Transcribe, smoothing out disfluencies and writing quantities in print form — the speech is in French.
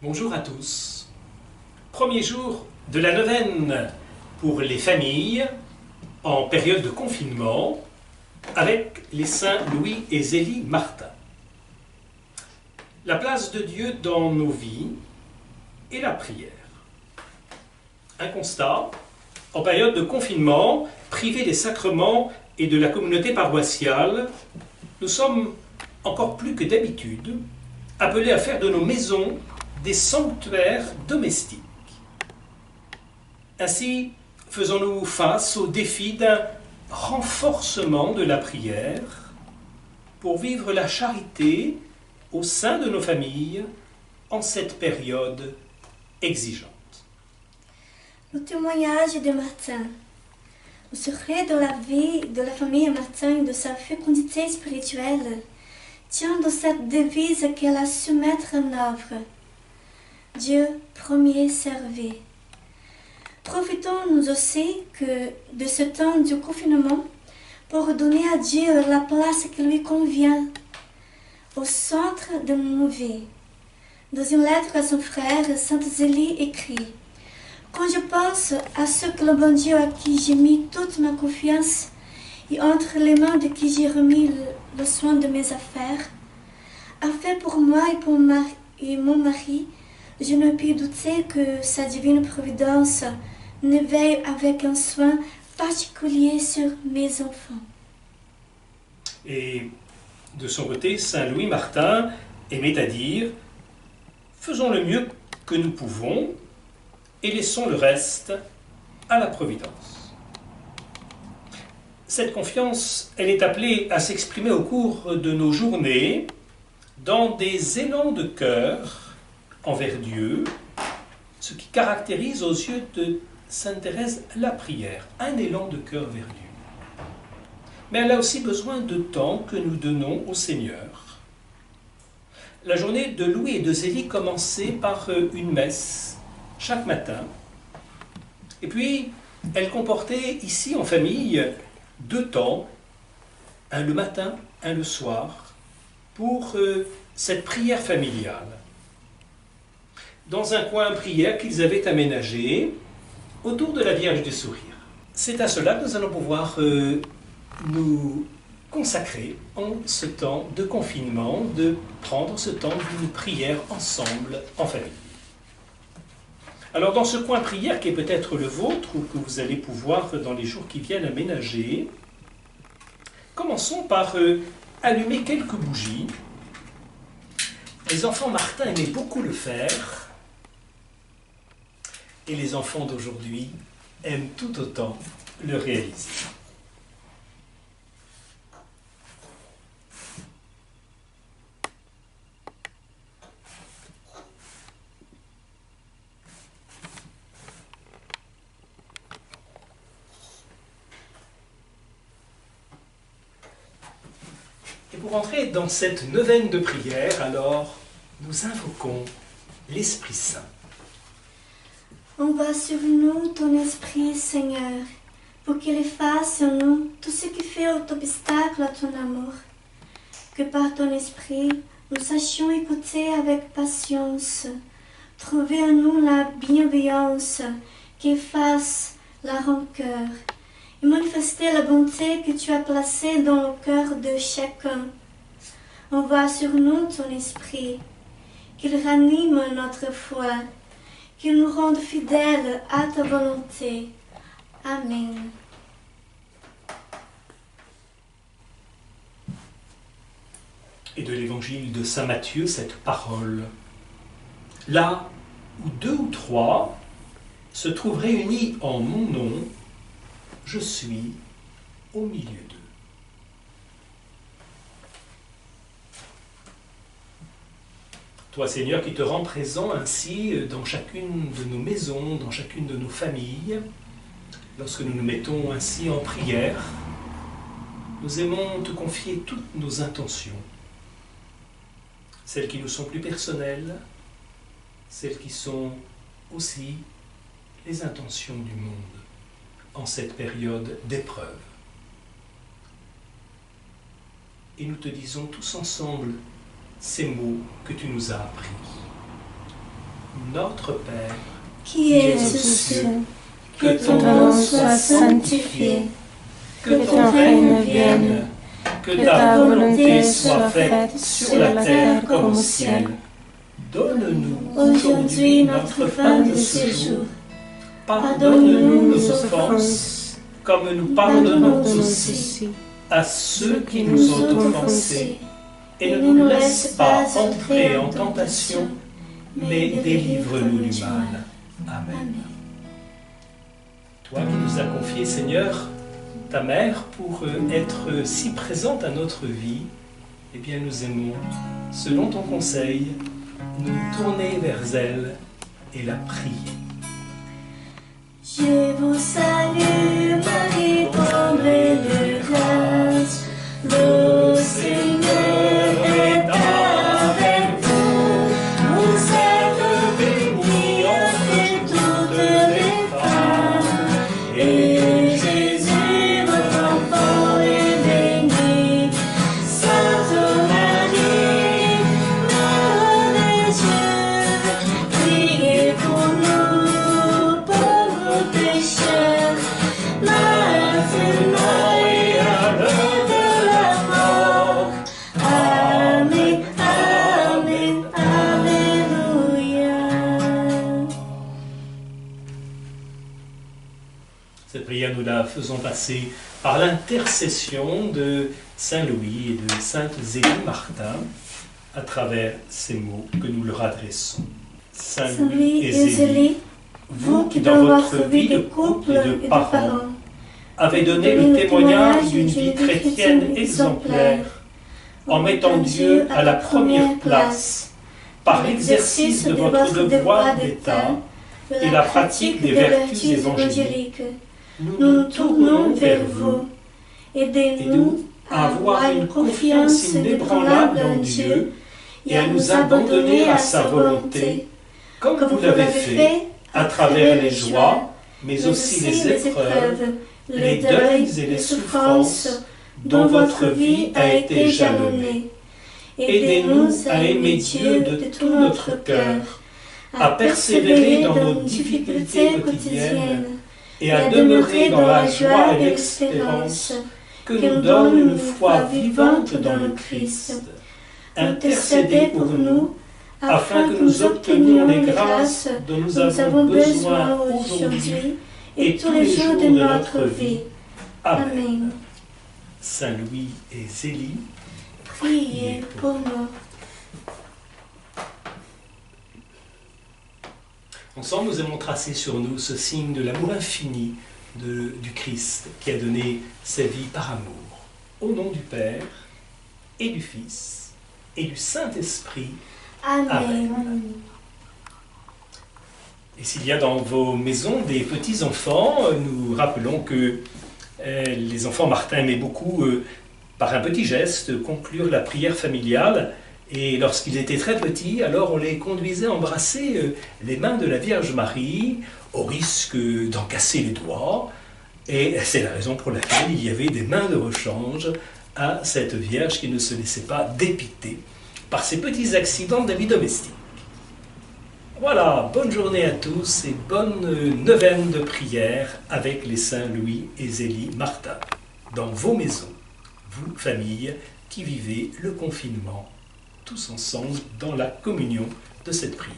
Bonjour à tous. Premier jour de la neuvaine pour les familles en période de confinement avec les saints Louis et Zélie Martin. La place de Dieu dans nos vies et la prière. Un constat, en période de confinement, privés des sacrements et de la communauté paroissiale, nous sommes encore plus que d'habitude appelés à faire de nos maisons des sanctuaires domestiques. Ainsi, faisons-nous face au défi d'un renforcement de la prière pour vivre la charité au sein de nos familles en cette période exigeante. Le témoignage de Martin. Le secret de la vie de la famille Martin et de sa fécondité spirituelle tient de cette devise qu'elle a su mettre en œuvre. Dieu premier servi. Profitons nous aussi de ce temps du confinement pour donner à Dieu la place qui lui convient, au centre de nos vies. Dans une lettre à son frère, Sainte Zélie écrit: quand je pense à ce que le bon Dieu à qui j'ai mis toute ma confiance et entre les mains de qui j'ai remis le soin de mes affaires, a fait pour moi et mon mari, je ne puis douter que sa divine providence ne veille avec un soin particulier sur mes enfants. Et de son côté, saint Louis Martin aimait à dire « Faisons le mieux que nous pouvons et laissons le reste à la providence ». Cette confiance, elle est appelée à s'exprimer au cours de nos journées dans des élans de cœur envers Dieu, ce qui caractérise aux yeux de Sainte Thérèse la prière, un élan de cœur vers Dieu. Mais elle a aussi besoin de temps que nous donnons au Seigneur. La journée de Louis et de Zélie commençait par une messe chaque matin. Et puis, elle comportait ici en famille 2 temps, un le matin, un le soir, pour cette prière familiale. Dans un coin prière qu'ils avaient aménagé autour de la Vierge du Sourire. C'est à cela que nous allons pouvoir nous consacrer en ce temps de confinement, de prendre ce temps d'une prière ensemble en famille. Alors dans ce coin prière qui est peut-être le vôtre ou que vous allez pouvoir dans les jours qui viennent aménager, commençons par allumer quelques bougies. Les enfants Martin aimaient beaucoup le faire. Et les enfants d'aujourd'hui aiment tout autant le réaliser. Et pour entrer dans cette neuvaine de prière, alors, nous invoquons l'Esprit Saint. Envoie sur nous ton Esprit, Seigneur, pour qu'il efface en nous tout ce qui fait obstacle à ton amour. Que par ton Esprit, nous sachions écouter avec patience, trouver en nous la bienveillance qui efface la rancœur et manifester la bonté que tu as placée dans le cœur de chacun. Envoie sur nous ton Esprit, qu'il ranime notre foi, qu'il nous rende fidèles à ta volonté. Amen. Et de l'évangile de saint Matthieu, cette parole. Là où 2 ou 3 se trouvent réunis en mon nom, je suis au milieu d'eux. Toi, Seigneur, qui te rends présent ainsi dans chacune de nos maisons, dans chacune de nos familles, lorsque nous nous mettons ainsi en prière, nous aimons te confier toutes nos intentions, celles qui nous sont plus personnelles, celles qui sont aussi les intentions du monde en cette période d'épreuve. Et nous te disons tous ensemble ces mots que tu nous as appris. Notre Père, qui es aux cieux, que ton nom soit sanctifié, que ton règne vienne, que ta volonté soit faite sur la terre comme au ciel. Donne-nous Aujourd'hui notre pain de ce jour. Pardonne-nous nos offenses, comme nous pardonnons aussi à ceux qui nous ont offensés. Et ne nous laisse pas entrer en tentation, mais délivre-nous du mal. Amen. Toi qui nous as confié, Seigneur, ta mère pour être si présente à notre vie, eh bien nous aimons, selon ton conseil, nous tourner vers elle et la prier. Je vous salue, Marie, comblée de grâce, le Seigneur est avec vous. Vous êtes bénie entre toutes les femmes, et Jésus, votre enfant, est béni. Sainte Marie, Mère de Dieu, priez pour nous pauvres pécheurs, maintenant et à l'heure de la mort. Amen, Amen, Alléluia. Cette prière, nous la faisons passer par l'intercession de Saint Louis et de Sainte Zélie Martin à travers ces mots que nous leur adressons. Saint Louis et Zélie, vous qui dans votre vie de couple et de parents avez donné le témoignage d'une vie chrétienne exemplaire en mettant Dieu à la première place par l'exercice de votre devoir d'État et la pratique des vertus évangéliques. Nous nous tournons vers vous. Aidez-nous à avoir une confiance inébranlable en Dieu et à nous abandonner à sa volonté, comme vous l'avez fait à travers les joies, mais aussi les épreuves, les deuils et les souffrances dont votre vie a été jalonnée. Aidez-nous à aimer Dieu de tout notre cœur, à persévérer dans nos difficultés quotidiennes et à demeurer dans la joie et l'espérance que nous donne une foi vivante dans le Christ. Intercédez pour nous, afin que nous obtenions les grâces dont nous avons besoin aujourd'hui et tous les jours de notre vie. Amen. Saint Louis et Zélie, priez pour nous. Ensemble, nous aimons tracer sur nous ce signe de l'amour infini du Christ qui a donné sa vie par amour. Au nom du Père et du Fils et du Saint-Esprit. Amen. Amen. Et s'il y a dans vos maisons des petits-enfants, nous rappelons que les enfants Martin aimaient beaucoup, par un petit geste, conclure la prière familiale. Et lorsqu'ils étaient très petits, alors on les conduisait embrasser les mains de la Vierge Marie, au risque d'en casser les doigts. Et c'est la raison pour laquelle il y avait des mains de rechange à cette Vierge qui ne se laissait pas dépiter par ces petits accidents de la vie domestique. Voilà, bonne journée à tous et bonne neuvaine de prière avec les saints Louis et Zélie Martin, dans vos maisons, vous, familles, qui vivez le confinement, tous ensemble dans la communion de cette prière.